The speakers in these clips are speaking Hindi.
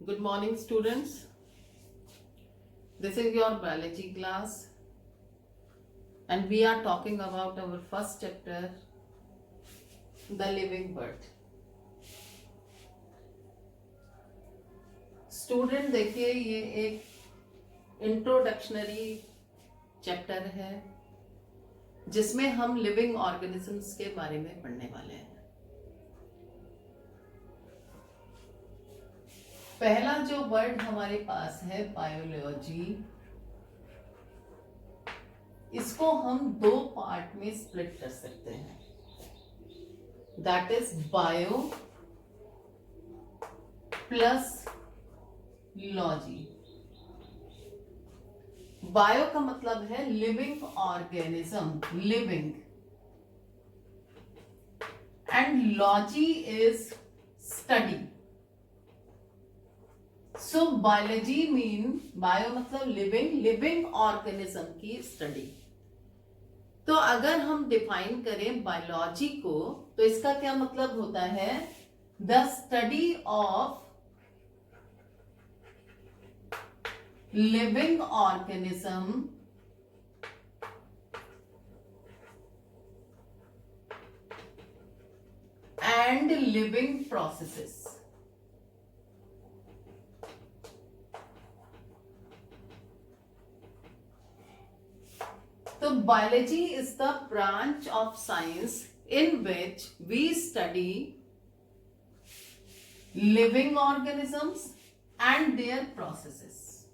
Good morning, students. This is your biology class, and we are talking about our first chapter, the living bird. Student देखिए, ये एक इंट्रोडक्शनरी चैप्टर है जिसमें हम लिविंग ऑर्गेनिजम्स के बारे में पढ़ने वाले हैं। पहला जो वर्ड हमारे पास है बायोलॉजी, इसको हम दो पार्ट में स्प्लिट कर सकते हैं, that is bio plus logy. Bio का मतलब है living organism, living, and logy is study. So biology mean, bio मतलब लिविंग ऑर्गेनिज्म की स्टडी। तो अगर हम डिफाइन करें बायोलॉजी को, तो इसका क्या मतलब होता है? The study of living organism and living processes. So biology is the branch of science in which we study living organisms and their processes.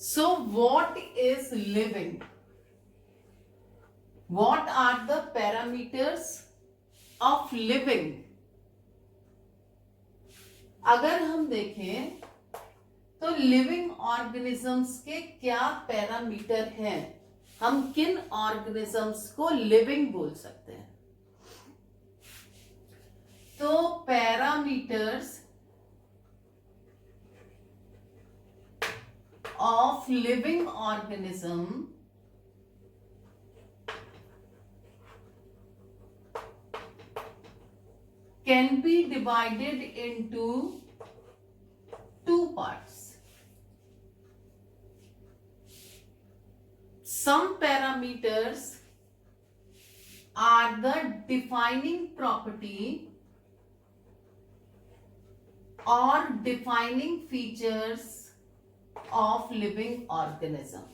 So what is living? What are the parameters of living? अगर हम देखें तो लिविंग ऑर्गेनिजम्स के क्या पैरामीटर हैं, हम किन ऑर्गेनिजम्स को लिविंग बोल सकते हैं? तो parameters of living organism can be divided into two parts. Some parameters are the defining property or defining features of living organism.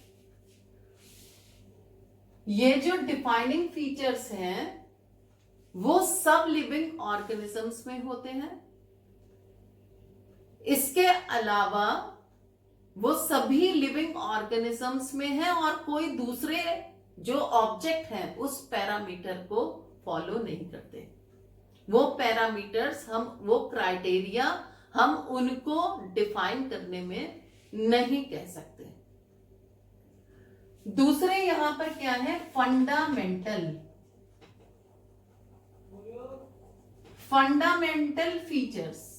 ये जो defining features हैं वो सब living organisms में होते हैं। इसके अलावा वो सभी लिविंग ऑर्गेनिजम्स में है और कोई दूसरे जो ऑब्जेक्ट हैं उस पैरामीटर को फॉलो नहीं करते। वो पैरामीटर्स, हम वो क्राइटेरिया हम उनको डिफाइन करने में नहीं कह सकते। दूसरे यहां पर क्या है? Fundamental features.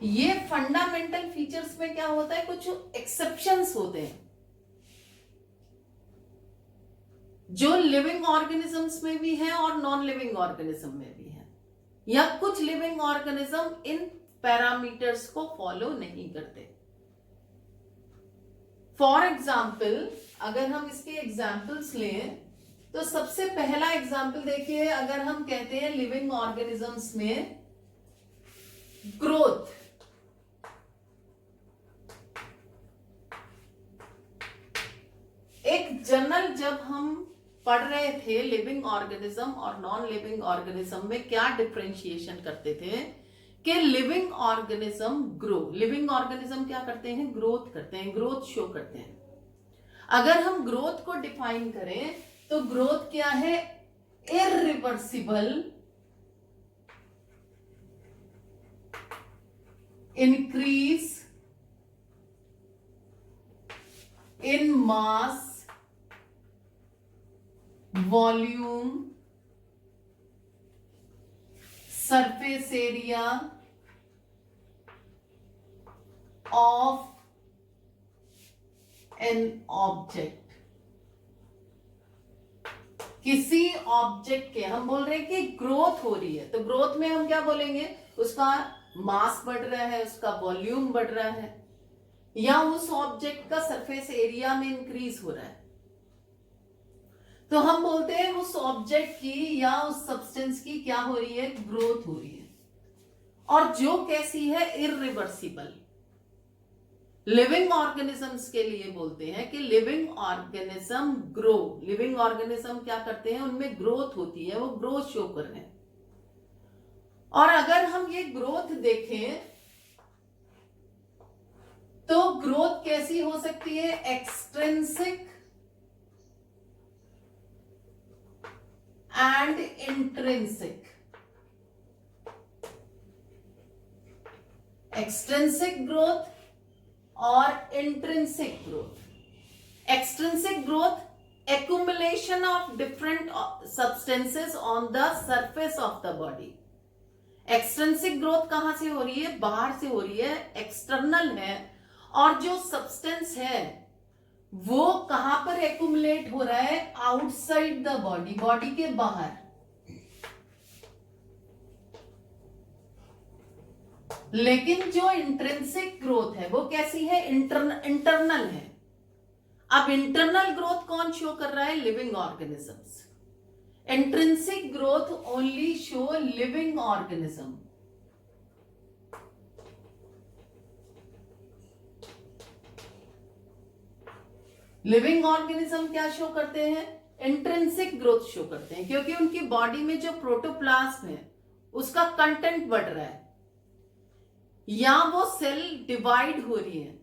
ये फंडामेंटल फीचर्स में क्या होता है? कुछ एक्सेप्शंस होते हैं जो लिविंग ऑर्गेनिजम्स में भी है और नॉन लिविंग ऑर्गेनिज्म में भी है, या कुछ लिविंग ऑर्गेनिज्म इन पैरामीटर्स को फॉलो नहीं करते। फॉर एग्जाम्पल, अगर हम इसके एग्जाम्पल्स लें तो सबसे पहला एग्जाम्पल देखिए, अगर हम कहते हैं लिविंग ऑर्गेनिजम्स में ग्रोथ, एक जनरल जब हम पढ़ रहे थे लिविंग ऑर्गेनिज्म और नॉन लिविंग ऑर्गेनिज्म में क्या डिफरेंशिएशन करते थे कि living organism grow, living organism क्या करते हैं? ग्रोथ करते हैं, ग्रोथ शो करते हैं। अगर हम ग्रोथ को डिफाइन करें तो ग्रोथ क्या है? Irreversible increase in mass, volume, surface area of an object. किसी ऑब्जेक्ट के हम बोल रहे हैं कि ग्रोथ हो रही है, तो ग्रोथ में हम क्या बोलेंगे, उसका मास बढ़ रहा है, उसका वॉल्यूम बढ़ रहा है, या उस ऑब्जेक्ट का सरफेस एरिया में इंक्रीज हो रहा है, तो हम बोलते हैं उस ऑब्जेक्ट की या उस सब्सटेंस की क्या हो रही है, ग्रोथ हो रही है। और जो कैसी है, इरिवर्सिबल। लिविंग ऑर्गेनिजम्स के लिए बोलते हैं कि living organism grow, living organism क्या करते हैं, उनमें ग्रोथ होती है, वो ग्रोथ शो कर रहे हैं। और अगर हम ये ग्रोथ देखें तो ग्रोथ कैसी हो सकती है, extrinsic and intrinsic. Extrinsic growth और intrinsic growth. Extrinsic growth accumulation of different substances on the surface of the body। Extrinsic growth कहां से हो रही है, बाहर से हो रही है, एक्सटर्नल है, और जो सब्सटेंस है वो कहां पर एक्यूमुलेट हो रहा है, आउटसाइड द बॉडी, बॉडी के बाहर। लेकिन जो इंट्रिंसिक ग्रोथ है वो कैसी है, इंटरनल है। अब इंटरनल ग्रोथ कौन शो कर रहा है, living organisms. Intrinsic growth only show living organism. Living organism क्या शो करते हैं, इंट्रिंसिक ग्रोथ शो करते हैं, क्योंकि उनकी बॉडी में जो प्रोटोप्लाज्म है उसका कंटेंट बढ़ रहा है, या वो सेल डिवाइड हो रही है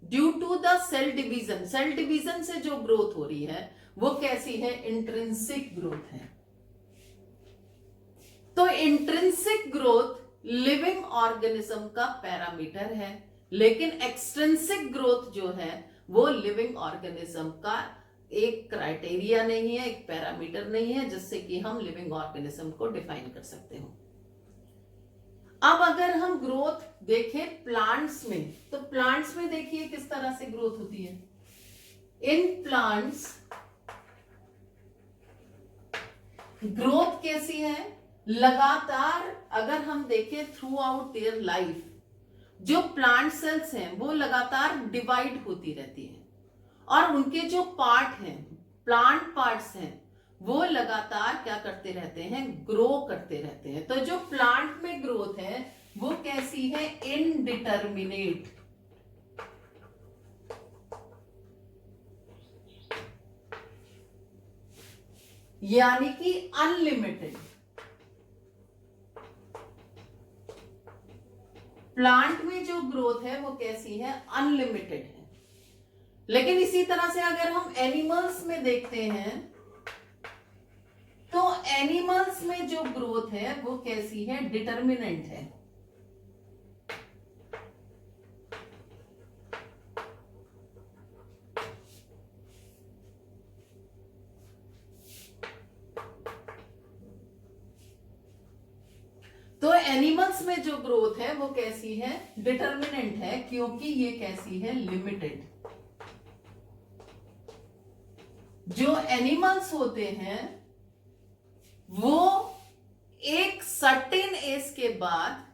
due to the cell division. Cell division से जो ग्रोथ हो रही है वो कैसी है, इंट्रिंसिक ग्रोथ है। तो इंट्रिंसिक ग्रोथ लिविंग ऑर्गेनिज्म का पैरामीटर है, लेकिन एक्सट्रिंसिक ग्रोथ जो है वो लिविंग ऑर्गेनिज्म का एक क्राइटेरिया नहीं है, एक पैरामीटर नहीं है जिससे कि हम लिविंग ऑर्गेनिज्म को डिफाइन कर सकते हो। अब अगर हम ग्रोथ देखें प्लांट्स में, तो प्लांट्स में देखिए किस तरह से ग्रोथ होती है। इन प्लांट्स ग्रोथ कैसी है, लगातार अगर हम देखें थ्रू आउट देयर लाइफ, जो प्लांट सेल्स हैं वो लगातार डिवाइड होती रहती है, और उनके जो पार्ट हैं, प्लांट पार्ट्स हैं, वो लगातार क्या करते रहते हैं, ग्रो करते रहते हैं। तो जो प्लांट में ग्रोथ है वो कैसी है, इनडिटर्मिनेट। यानी कि अनलिमिटेड। प्लांट में जो ग्रोथ है वो कैसी है, अनलिमिटेड है। लेकिन इसी तरह से अगर हम एनिमल्स में देखते हैं तो एनिमल्स में जो ग्रोथ है वो कैसी है, डिटर्मिनेंट है। तो एनिमल्स में जो ग्रोथ है वो कैसी है, डिटर्मिनेंट है, क्योंकि ये कैसी है, लिमिटेड। जो एनिमल्स होते हैं वो एक सर्टेन एज के बाद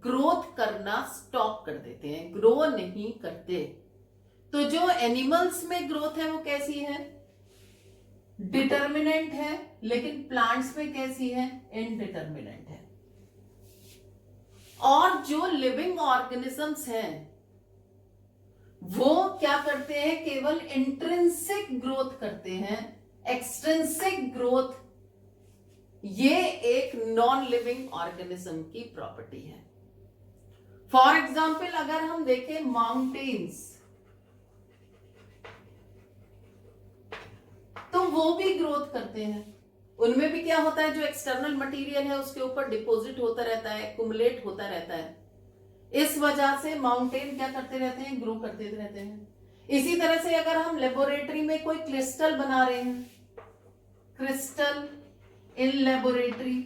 ग्रोथ करना स्टॉप कर देते हैं, ग्रो नहीं करते। तो जो एनिमल्स में ग्रोथ है वो कैसी है, डिटर्मिनेंट है, लेकिन प्लांट्स में कैसी है, इनडिटर्मिनेंट है। और जो लिविंग ऑर्गेनिजम्स हैं वो क्या करते हैं, केवल इंट्रिंसिक ग्रोथ करते हैं, एक्सट्रिंसिक ग्रोथ ये एक नॉन लिविंग ऑर्गेनिज्म की प्रॉपर्टी है। फॉर एग्जाम्पल अगर हम देखें माउंटेन्स, तो वो भी ग्रोथ करते हैं। उनमें भी क्या होता है, जो एक्सटर्नल मटेरियल है उसके ऊपर डिपॉजिट होता रहता है, एक्युमुलेट होता रहता है। इस वजह से माउंटेन क्या करते रहते हैं, ग्रो करते रहते हैं। इसी तरह से अगर हम लेबोरेटरी में कोई क्रिस्टल बना रहे हैं, क्रिस्टल इन लेबोरेटरी,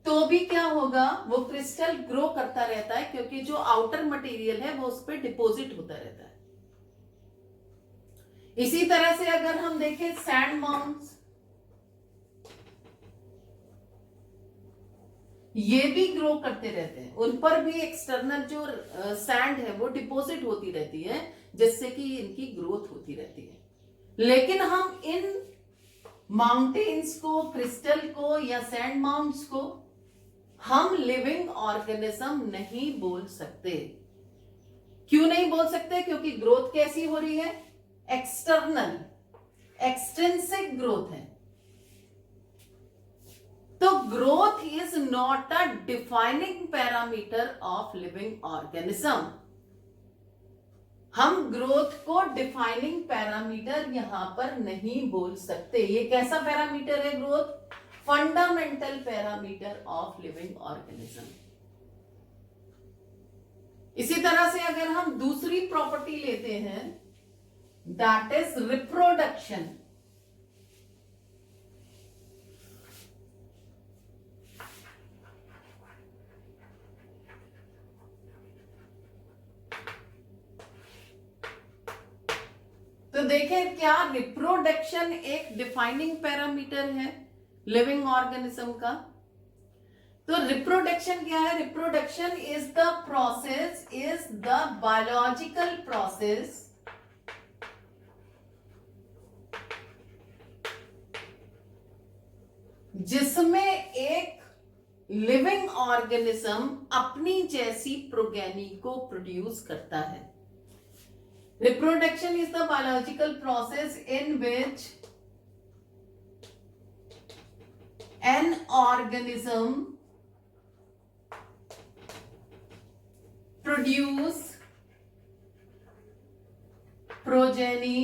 तो भी क्या होगा, वो क्रिस्टल ग्रो करता रहता है, क्योंकि जो आउटर मटेरियल है वो उस पर डिपॉजिट होता रहता है। इसी तरह से अगर हम देखें सैंड माउंट्स, ये भी ग्रो करते रहते हैं, उन पर भी एक्सटर्नल जो सैंड है वो डिपॉजिट होती रहती है, जिससे कि इनकी ग्रोथ होती रहती है। लेकिन हम इन माउंटेन्स को, क्रिस्टल को या सैंड माउंट्स को हम लिविंग ऑर्गेनिज्म नहीं बोल सकते। क्यों नहीं बोल सकते? क्योंकि ग्रोथ कैसी हो रही है? एक्सटर्नल, एक्सटेंसिव ग्रोथ है। तो growth is not a defining parameter of living organism. हम ग्रोथ को डिफाइनिंग पैरामीटर यहां पर नहीं बोल सकते। ये कैसा पैरामीटर है growth? Fundamental parameter of living organism. इसी तरह से अगर हम दूसरी प्रॉपर्टी लेते हैं, दैट इज रिप्रोडक्शन। तो देखें, क्या रिप्रोडक्शन एक डिफाइनिंग पैरामीटर है लिविंग ऑर्गेनिज्म का? तो रिप्रोडक्शन क्या है? Reproduction is the process, is the biological process जिसमें एक लिविंग ऑर्गेनिज्म अपनी जैसी प्रोगेनी को प्रोड्यूस करता है। Reproduction is the biological process in which an organism produce progeny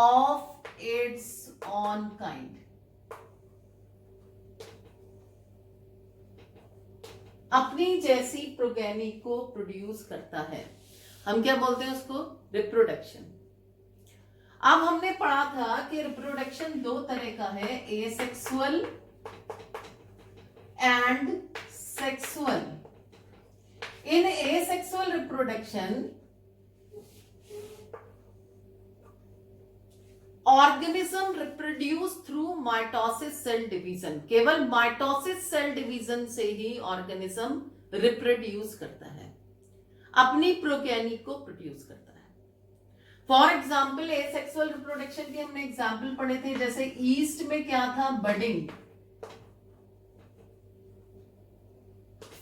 of its own kind. अपनी जैसी प्रोगेनी को प्रोड्यूस करता है। हम क्या बोलते हैं उसको? रिप्रोडक्शन। अब हमने पढ़ा था कि रिप्रोडक्शन दो तरह का है, asexual and sexual. In asexual reproduction organism reproduce through mitosis cell division. केवल माइटोसिस सेल डिवीजन से ही ऑर्गेनिज्म रिप्रोड्यूस करता है, अपनी प्रोगेनी को प्रोड्यूस करता है। फॉर एग्जाम्पल, एसेक्सुअल रिप्रोडक्शन के हमने एग्जाम्पल पढ़े थे, जैसे ईस्ट में क्या था? बडिंग,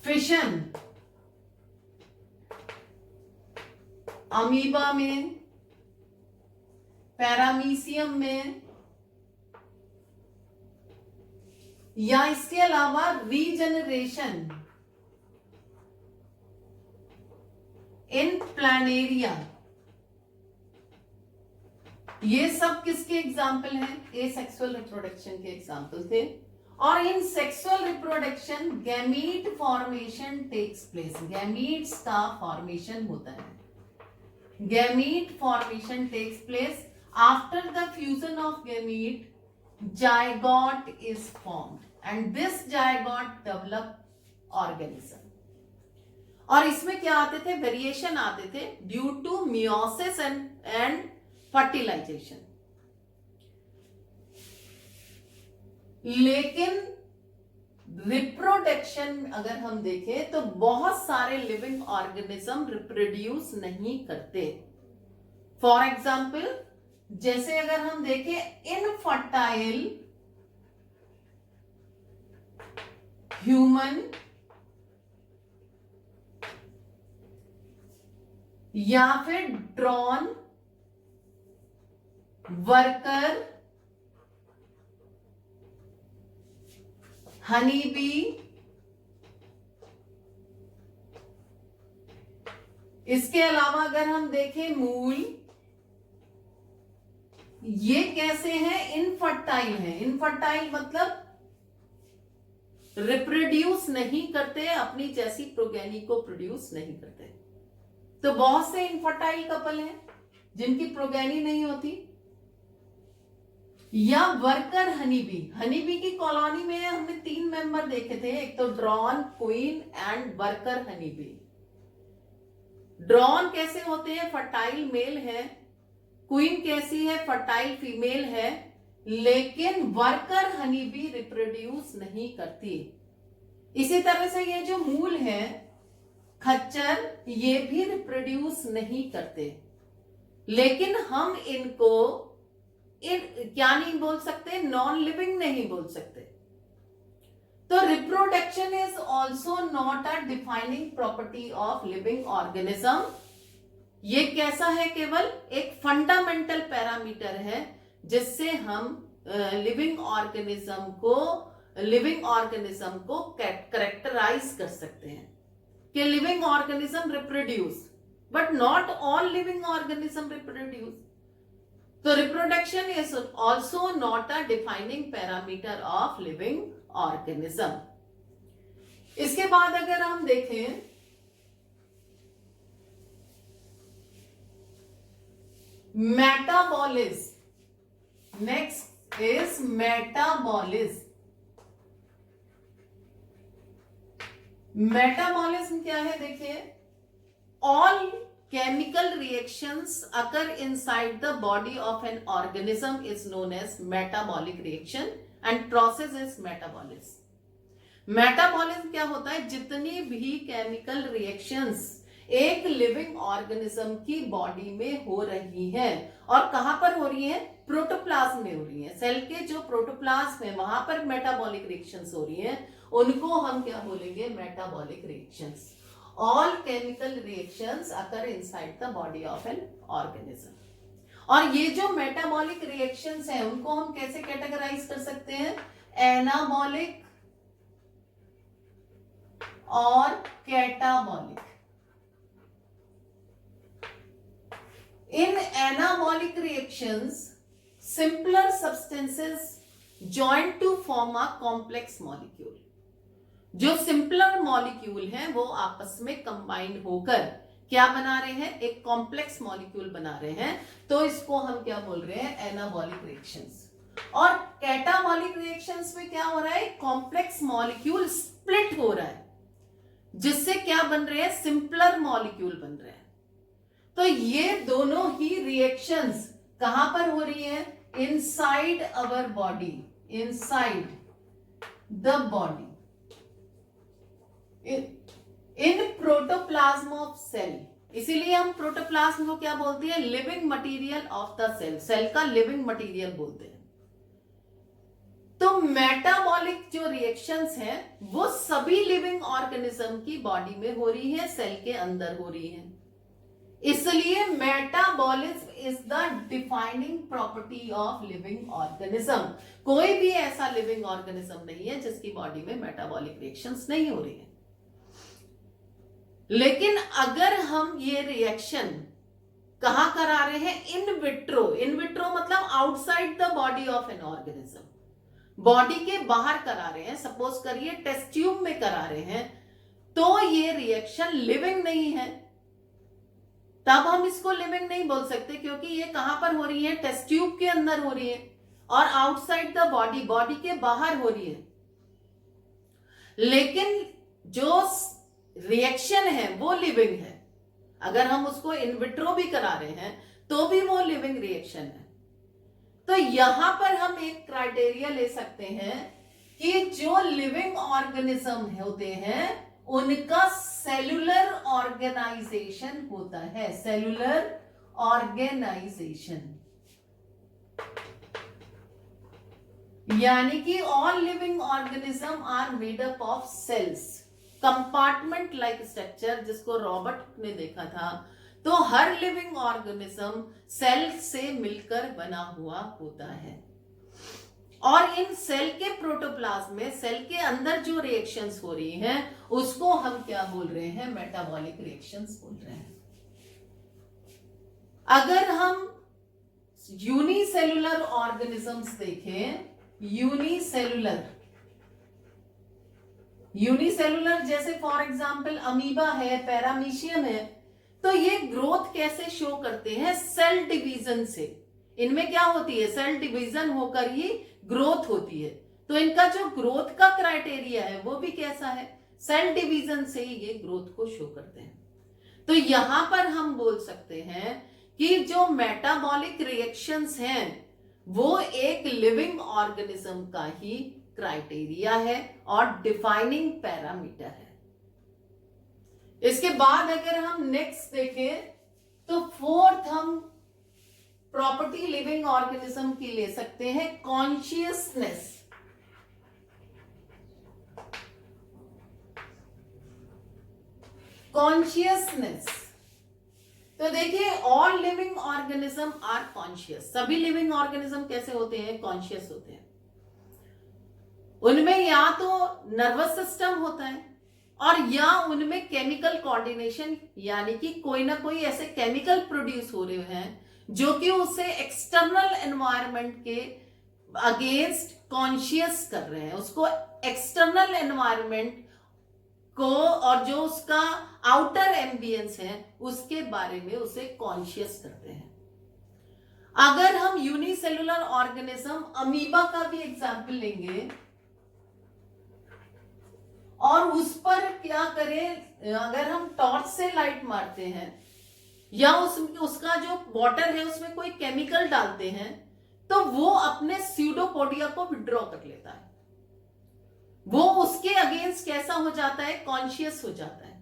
फिशन, अमीबा में, पैरामीशियम में, या इसके अलावा रीजनरेशन इन प्लानेरिया। ये सब किसके एग्जाम्पल हैं? एसेक्सुअल रिप्रोडक्शन के एग्जाम्पल थे। और in sexual reproduction gamete formation takes place. Gametes का फॉर्मेशन होता है। Gamete formation takes place after the fusion of gamete, zygote is formed and this zygote develop organism. और इसमें क्या आते थे? वेरिएशन आते थे due to meiosis and fertilisation. लेकिन रिप्रोडक्शन अगर हम देखें तो बहुत सारे लिविंग ऑर्गेनिज्म रिप्रोड्यूस नहीं करते। फॉर एग्जाम्पल, जैसे अगर हम देखें इनफर्टाइल ह्यूमन या फिर ड्रोन वर्कर, हनी बी, इसके अलावा अगर हम देखें मूल, ये कैसे हैं? इनफर्टाइल हैं। इनफर्टाइल मतलब रिप्रोड्यूस नहीं करते, अपनी जैसी प्रोगेनी को प्रोड्यूस नहीं करते। तो बहुत से इनफर्टाइल कपल हैं जिनकी प्रोगेनी नहीं होती। या वर्कर हनी बी की कॉलोनी में हमने 3 मेंबर देखे थे, एक तो drone, queen and worker honey bee. Drone कैसे होते हैं? फर्टाइल मेल है। क्वीन कैसी है? फर्टाइल फीमेल है। लेकिन वर्कर हनी भी रिप्रोड्यूस नहीं करती। इसी तरह से ये जो मूल है खच्चर, ये भी रिप्रोड्यूस नहीं करते, लेकिन हम इनको क्या नहीं बोल सकते, नॉन लिविंग नहीं बोल सकते। तो reproduction is also not a defining property of living organism. ये कैसा है, केवल एक फंडामेंटल पैरामीटर है जिससे हम लिविंग ऑर्गेनिज्म को कैरेक्टराइज कर सकते हैं कि living organism reproduce, but not all living organism reproduce. तो reproduction is also not a defining parameter of living organism. इसके बाद अगर हम देखें metabolism, next is metabolism. Metabolism क्या है, देखिए, all chemical reactions occur inside the body of an organism is known as metabolic reaction and process is metabolism. Metabolism क्या होता है, जितनी भी केमिकल रिएक्शंस एक लिविंग ऑर्गेनिज्म की बॉडी में हो रही है, और कहां पर हो रही है, प्रोटोप्लाज्म में हो रही है। सेल के जो प्रोटोप्लाज्म है वहां पर मेटाबॉलिक रिएक्शंस हो रही है, उनको हम क्या बोलेंगे, metabolic reactions. All chemical reactions occur inside the body of an organism. और ये जो मेटाबॉलिक रिएक्शंस हैं उनको हम कैसे कैटेगराइज कर सकते हैं, एनाबॉलिक और catabolic. In anabolic reactions simpler substances join to form a complex molecule. जो सिंपलर मॉलिक्यूल हैं वो आपस में कंबाइंड होकर क्या बना रहे हैं, एक कॉम्प्लेक्स मॉलिक्यूल बना रहे हैं, तो इसको हम क्या बोल रहे हैं, एनाबॉलिक रिएक्शंस। और कैटाबॉलिक रिएक्शंस में क्या हो रहा है, कॉम्प्लेक्स मॉलिक्यूल स्प्लिट हो रहा है, जिससे क्या बन रहे हैं, सिंपलर मॉलिक्यूल बन रहे हैं। तो ये दोनों ही रिएक्शंस कहां पर हो रही है, inside our body, inside the body, in protoplasm of cell. इसीलिए हम प्रोटोप्लाज्म को क्या बोलते हैं, living material of the cell, cell का लिविंग मटेरियल बोलते हैं। तो मेटाबॉलिक जो रिएक्शंस हैं वो सभी लिविंग ऑर्गेनिज्म की बॉडी में हो रही है, सेल के अंदर हो रही है। इसलिए metabolism is the defining property of living organism. कोई भी ऐसा लिविंग ऑर्गेनिज्म नहीं है जिसकी बॉडी में मेटाबॉलिक रिएक्शंस नहीं हो रही है। लेकिन अगर हम ये रिएक्शन कहां करा रहे हैं, इन विट्रो, इन विट्रो मतलब outside the body of an organism, body के बाहर करा रहे हैं, सपोज करिए टेस्ट ट्यूब में करा रहे हैं, तो ये रिएक्शन लिविंग नहीं है, तब हम इसको लिविंग नहीं बोल सकते, क्योंकि ये कहां पर हो रही है, टेस्ट ट्यूब के अंदर हो रही है और आउटसाइड द बॉडी, बॉडी के बाहर हो रही है। लेकिन जो रिएक्शन है वो लिविंग है, अगर हम उसको इनविट्रो भी करा रहे हैं तो भी वो लिविंग रिएक्शन है। तो यहां पर हम एक क्राइटेरिया ले सकते हैं कि जो लिविंग ऑर्गेनिज्म होते हैं उनका सेलुलर ऑर्गेनाइजेशन होता है, सेलुलर ऑर्गेनाइजेशन, यानी कि all living organism are made up of cells, compartment like structure, जिसको रॉबर्ट ने देखा था। तो हर लिविंग ऑर्गेनिज्म सेल से मिलकर बना हुआ होता है, और इन सेल के प्रोटोप्लाज्म में, सेल के अंदर जो रिएक्शंस हो रही हैं उसको हम क्या बोल रहे हैं, मेटाबॉलिक रिएक्शंस बोल रहे हैं। अगर हम यूनिसेलुलर ऑर्गेनिजम्स देखें, यूनिसेलुलर जैसे फॉर एग्जांपल अमीबा है, पैरामीशियम है, तो ये ग्रोथ कैसे शो करते हैं, सेल डिवीजन से। इनमें क्या होती है, सेल डिवीजन होकर ही ग्रोथ होती है। तो इनका जो ग्रोथ का क्राइटेरिया है वो भी कैसा है, सेल डिवीजन से ही ये ग्रोथ को शो करते हैं। तो यहां पर हम बोल सकते हैं कि जो मेटाबॉलिक रिएक्शंस हैं वो एक लिविंग ऑर्गेनिज्म का ही क्राइटेरिया है और डिफाइनिंग पैरामीटर है। इसके बाद अगर हम नेक्स्ट देखें तो फोर्थ हम प्रॉपर्टी लिविंग ऑर्गेनिज्म की ले सकते हैं, कॉन्शियसनेस। कॉन्शियसनेस, तो देखिए all living organism are conscious. सभी लिविंग ऑर्गेनिज्म कैसे होते हैं? कॉन्शियस होते हैं। उनमें या तो नर्वस सिस्टम होता है और या उनमें केमिकल कोऑर्डिनेशन, यानी कि कोई ना कोई ऐसे केमिकल प्रोड्यूस हो रहे हैं जो कि उसे एक्सटर्नल एनवायरनमेंट के अगेंस्ट कॉन्शियस कर रहे हैं। उसको एक्सटर्नल एनवायरनमेंट को और जो उसका आउटर एम्बियंस है उसके बारे में उसे कॉन्शियस करते हैं। अगर हम यूनिसेलुलर ऑर्गेनिज्म अमीबा का भी एग्जाम्पल लेंगे और उस पर क्या करें, अगर हम टॉर्च से लाइट मारते हैं या उसका जो वाटर है उसमें कोई केमिकल डालते हैं तो वो अपने स्यूडोपोडिया को विड्रॉ कर लेता है। वो उसके अगेंस्ट कैसा हो जाता है? कॉन्शियस हो जाता है।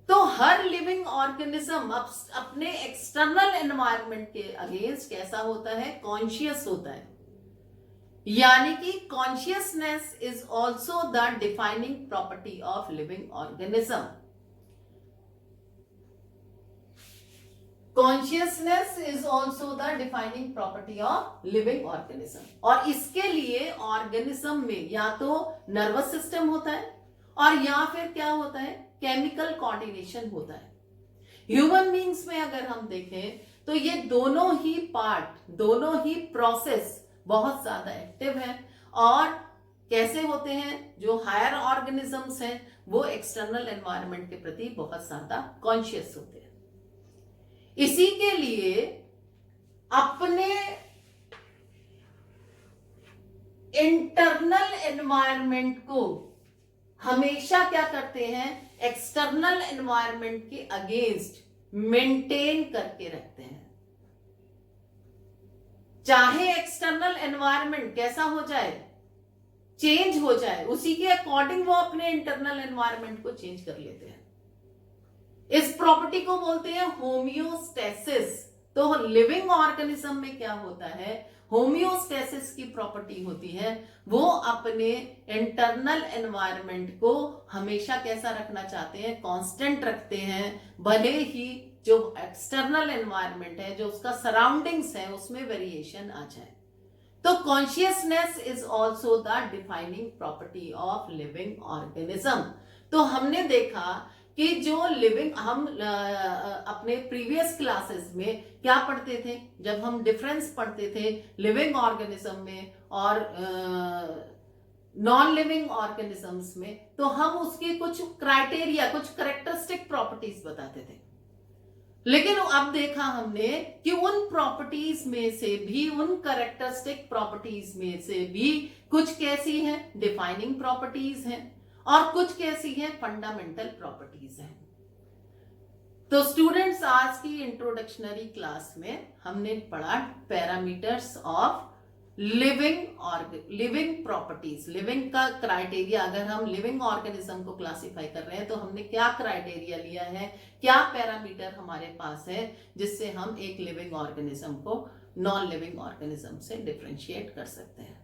तो हर लिविंग ऑर्गेनिज्म अपने एक्सटर्नल एनवायरनमेंट के अगेंस्ट कैसा होता है? कॉन्शियस होता है। यानी कि consciousness is also the defining property of living organism. Consciousness is also the defining property of living organism. और इसके लिए ऑर्गेनिज्म में या तो नर्वस सिस्टम होता है और या फिर क्या होता है? केमिकल कोऑर्डिनेशन होता है। ह्यूमन बीइंग्स में अगर हम देखें तो ये दोनों ही पार्ट, दोनों ही प्रोसेस बहुत ज्यादा एक्टिव है। और कैसे होते हैं? जो हायर ऑर्गेनिजम्स हैं वो एक्सटर्नल एनवायरनमेंट के प्रति बहुत ज्यादा कॉन्शियस होते हैं। इसी के लिए अपने इंटरनल एनवायरनमेंट को हमेशा क्या करते हैं? एक्सटर्नल एनवायरनमेंट के अगेंस्ट मेंटेन करके रखते हैं। चाहे एक्सटर्नल एनवायरनमेंट कैसा हो जाए, चेंज हो जाए, उसी के अकॉर्डिंग वो अपने इंटरनल एनवायरनमेंट को चेंज कर लेते हैं। इस प्रॉपर्टी को बोलते हैं होमियोस्टेसिस। तो लिविंग ऑर्गेनिज्म में क्या होता है? होमियोस्टेसिस की प्रॉपर्टी होती है, वो अपने इंटरनल एनवायरनमेंट को हमेशा कैसा रखना चाहते हैं? कांस्टेंट रखते हैं, भले ही जो एक्सटर्नल एनवायरनमेंट है, जो उसका सराउंडिंग्स है, उसमें वेरिएशन आ जाए। तो consciousness is also the defining property of living organism. तो हमने देखा कि जो लिविंग, हम अपने प्रीवियस क्लासेस में क्या पढ़ते थे? जब हम डिफरेंस पढ़ते थे लिविंग ऑर्गेनिज्म में और नॉन लिविंग ऑर्गेनिजम्स में, तो हम उसके कुछ क्राइटेरिया, कुछ करेक्टरिस्टिक प्रॉपर्टीज बताते थे। लेकिन अब देखा हमने कि उन प्रॉपर्टीज में से भी, उन करेक्टरिस्टिक प्रॉपर्टीज में से भी कुछ कैसी हैं? डिफाइनिंग प्रॉपर्टीज हैं और कुछ कैसी हैं? फंडामेंटल प्रॉपर्टीज हैं। तो स्टूडेंट्स, आज की इंट्रोडक्शनरी क्लास में हमने पढ़ा parameters of living properties. Living का क्राइटेरिया, अगर हम लिविंग ऑर्गेनिज्म को क्लासिफाई कर रहे हैं तो हमने क्या क्राइटेरिया लिया है, क्या पैरामीटर हमारे पास है जिससे हम एक लिविंग ऑर्गेनिज्म को नॉन लिविंग ऑर्गेनिज्म से डिफरेंशिएट कर सकते हैं।